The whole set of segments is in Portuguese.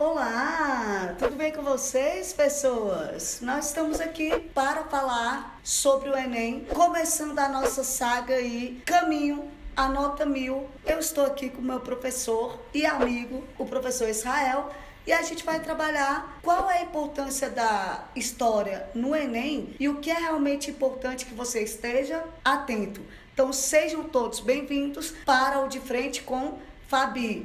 Olá, tudo bem com vocês, pessoas? Nós estamos aqui para falar sobre o Enem, começando a nossa saga aí, Caminho à Nota 1000. Eu estou aqui com o meu professor e amigo, o professor Israel, e a gente vai trabalhar qual é a importância da história no Enem e o que é realmente importante que você esteja atento. Então sejam todos bem-vindos para o De Frente com Fabi.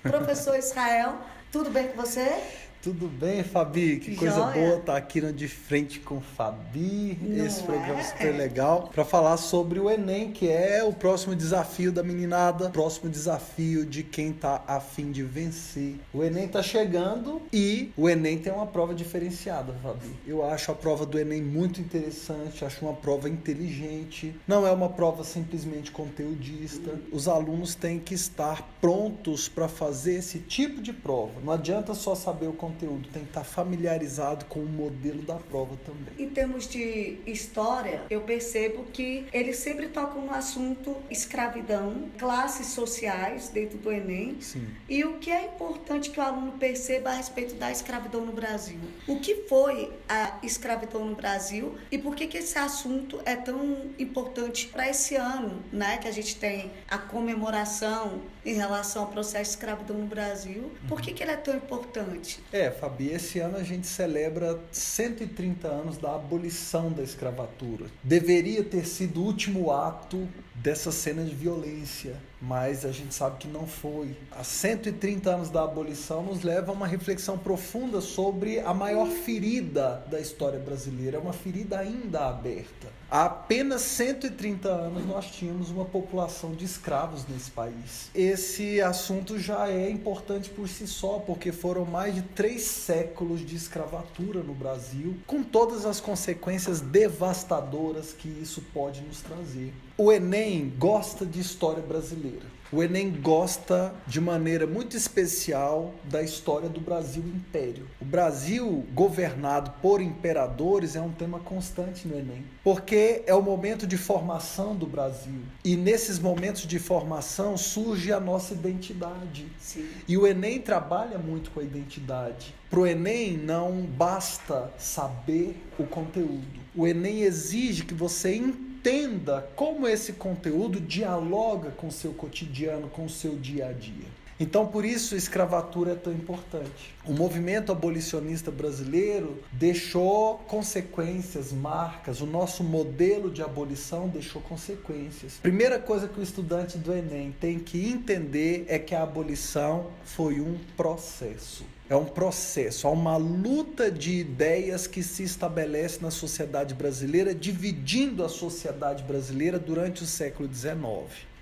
Professor Israel, tudo bem com você? Tudo bem, Fabi? Que coisa boa estar aqui no De Frente com Fabi. Esse programa super legal para falar sobre o Enem, que é o próximo desafio da meninada, próximo desafio de quem tá a fim de vencer. O Enem tá chegando e o Enem tem uma prova diferenciada, Fabi. Eu acho a prova do Enem muito interessante, acho uma prova inteligente. Não é uma prova simplesmente conteudista. Os alunos têm que estar prontos para fazer esse tipo de prova. Não adianta só saber o conteúdo, tem que estar familiarizado com o modelo da prova também. Em termos de história, eu percebo que eles sempre tocam no assunto escravidão, classes sociais dentro do Enem. Sim. E o que é importante que o aluno perceba a respeito da escravidão no Brasil. O que foi a escravidão no Brasil e por que esse assunto é tão importante para esse ano, né? Que a gente tem a comemoração em relação ao processo de escravidão no Brasil. Por que ele é tão importante? Fabi, esse ano a gente celebra 130 anos da abolição da escravatura. Deveria ter sido o último ato dessa cena de violência, mas a gente sabe que não foi. Há 130 anos da abolição nos leva a uma reflexão profunda sobre a maior ferida da história brasileira, uma ferida ainda aberta. Há apenas 130 anos nós tínhamos uma população de escravos nesse país. Esse assunto já é importante por si só, porque foram mais de 3 séculos de escravatura no Brasil, com todas as consequências devastadoras que isso pode nos trazer. O Enem gosta de história brasileira. O Enem gosta de maneira muito especial da história do Brasil Império. O Brasil governado por imperadores é um tema constante no Enem, porque é o momento de formação do Brasil. E nesses momentos de formação surge a nossa identidade. Sim. E o Enem trabalha muito com a identidade. Para o Enem não basta saber o conteúdo. O Enem exige que você entenda como esse conteúdo dialoga com o seu cotidiano, com o seu dia a dia. Então, por isso, a escravatura é tão importante. O movimento abolicionista brasileiro deixou consequências, marcas. O nosso modelo de abolição deixou consequências. Primeira coisa que o estudante do Enem tem que entender é que a abolição foi um processo. É um processo, há uma luta de ideias que se estabelece na sociedade brasileira, dividindo a sociedade brasileira durante o século XIX.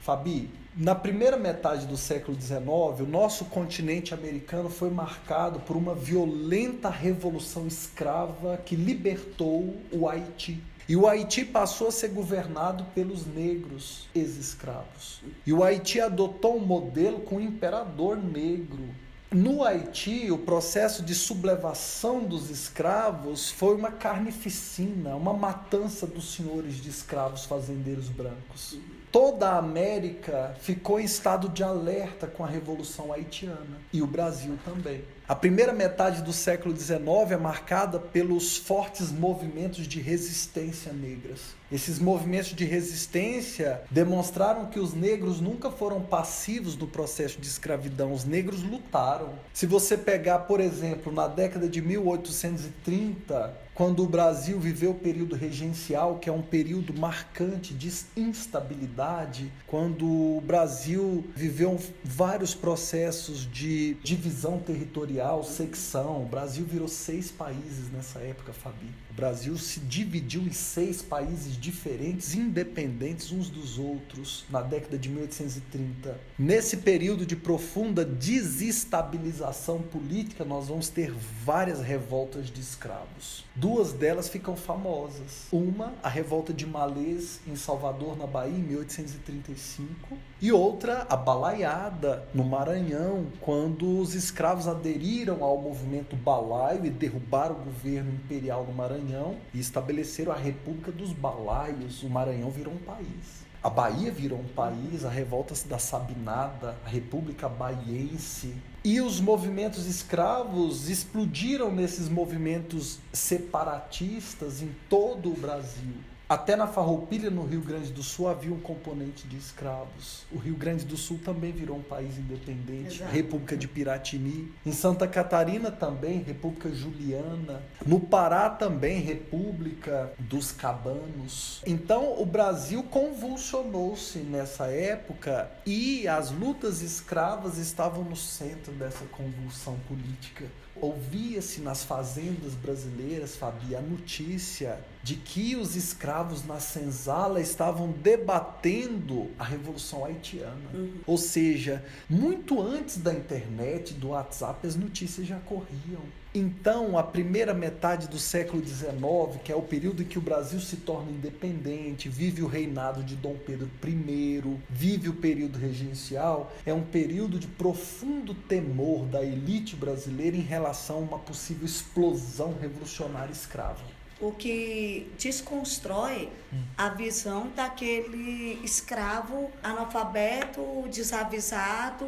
Fabi, na primeira metade do século XIX, o nosso continente americano foi marcado por uma violenta revolução escrava que libertou o Haiti. E o Haiti passou a ser governado pelos negros ex-escravos. E o Haiti adotou um modelo com um imperador negro. No Haiti, o processo de sublevação dos escravos foi uma carnificina, uma matança dos senhores de escravos fazendeiros brancos. Toda a América ficou em estado de alerta com a Revolução Haitiana e o Brasil também. A primeira metade do século XIX é marcada pelos fortes movimentos de resistência negras. Esses movimentos de resistência demonstraram que os negros nunca foram passivos no processo de escravidão. Os negros lutaram. Se você pegar, por exemplo, na década de 1830, quando o Brasil viveu o período regencial, que é um período marcante de instabilidade, quando o Brasil viveu vários processos de divisão territorial, secção, o Brasil virou 6 países nessa época, Fabi. O Brasil se dividiu em 6 países diferentes, independentes uns dos outros, na década de 1830. Nesse período de profunda desestabilização política, nós vamos ter várias revoltas de escravos. 2 delas ficam famosas. Uma, a revolta de Malês, em Salvador, na Bahia, em 1835. E outra, a Balaiada, no Maranhão, quando os escravos aderiram ao movimento balaio e derrubaram o governo imperial no Maranhão e estabeleceram a República dos Balaios. O Maranhão virou um país. A Bahia virou um país, a revolta da Sabinada, a República Baiense. E os movimentos escravos explodiram nesses movimentos separatistas em todo o Brasil. Até na Farroupilha, no Rio Grande do Sul, havia um componente de escravos. O Rio Grande do Sul também virou um país independente, Exato. República de Piratini. Em Santa Catarina também, República Juliana. No Pará também, República dos Cabanos. Então, o Brasil convulsionou-se nessa época e as lutas escravas estavam no centro dessa convulsão política. Ouvia-se nas fazendas brasileiras, Fabi, a notícia de que os escravos na senzala estavam debatendo a Revolução Haitiana. Ou seja, muito antes da internet, do WhatsApp, as notícias já corriam. Então, a primeira metade do século XIX, que é o período em que o Brasil se torna independente, vive o reinado de Dom Pedro I, vive o período regencial, é um período de profundo temor da elite brasileira em relação a uma possível explosão revolucionária escrava. O que desconstrói a visão daquele escravo analfabeto, desavisado,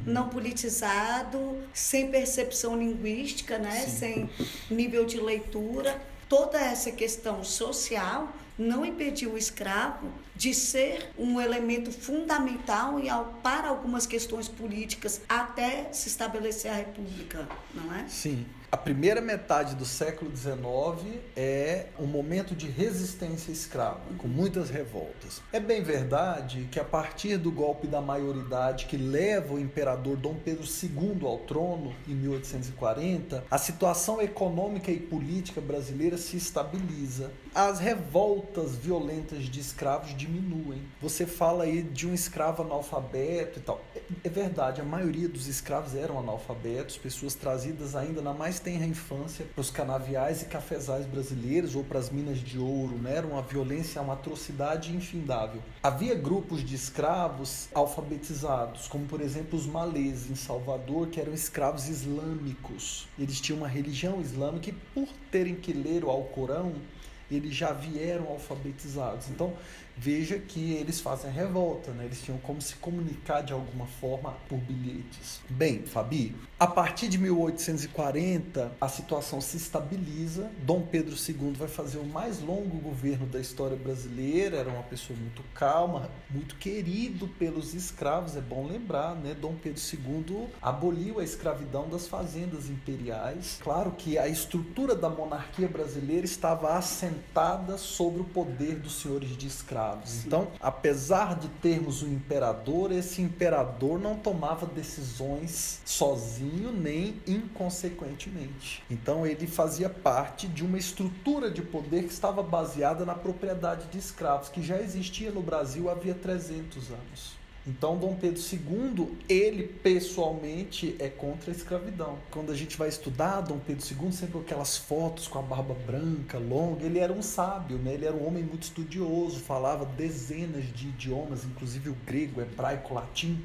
não politizado, sem percepção linguística, né? Sem nível de leitura. Toda essa questão social não impediu o escravo de ser um elemento fundamental para algumas questões políticas até se estabelecer a República, não é? Sim. A primeira metade do século XIX é um momento de resistência escrava, com muitas revoltas. É bem verdade que a partir do golpe da maioridade que leva o imperador Dom Pedro II ao trono, em 1840, a situação econômica e política brasileira se estabiliza. As revoltas violentas de escravos diminuem. Você fala aí de um escravo analfabeto e tal. É verdade, a maioria dos escravos eram analfabetos, pessoas trazidas ainda na mais tenra infância para os canaviais e cafezais brasileiros ou para as minas de ouro, né? Era uma violência, uma atrocidade infindável. Havia grupos de escravos alfabetizados, como por exemplo os malês em Salvador, que eram escravos islâmicos. Eles tinham uma religião islâmica e por terem que ler o Alcorão, eles já vieram alfabetizados. Então, veja que eles fazem revolta, né? Eles tinham como se comunicar de alguma forma por bilhetes. Bem, Fabi, a partir de 1840, a situação se estabiliza. Dom Pedro II vai fazer o mais longo governo da história brasileira. Era uma pessoa muito calma, muito querido pelos escravos. É bom lembrar, né? Dom Pedro II aboliu a escravidão das fazendas imperiais. Claro que a estrutura da monarquia brasileira estava assentada sobre o poder dos senhores de escravos. Então, apesar de termos um imperador, esse imperador não tomava decisões sozinho nem inconsequentemente. Então, ele fazia parte de uma estrutura de poder que estava baseada na propriedade de escravos, que já existia no Brasil havia 300 anos. Então, Dom Pedro II, ele pessoalmente é contra a escravidão. Quando a gente vai estudar Dom Pedro II, sempre com aquelas fotos com a barba branca, longa, ele era um sábio, né? Ele era um homem muito estudioso, falava dezenas de idiomas, inclusive o grego, o hebraico, o latim.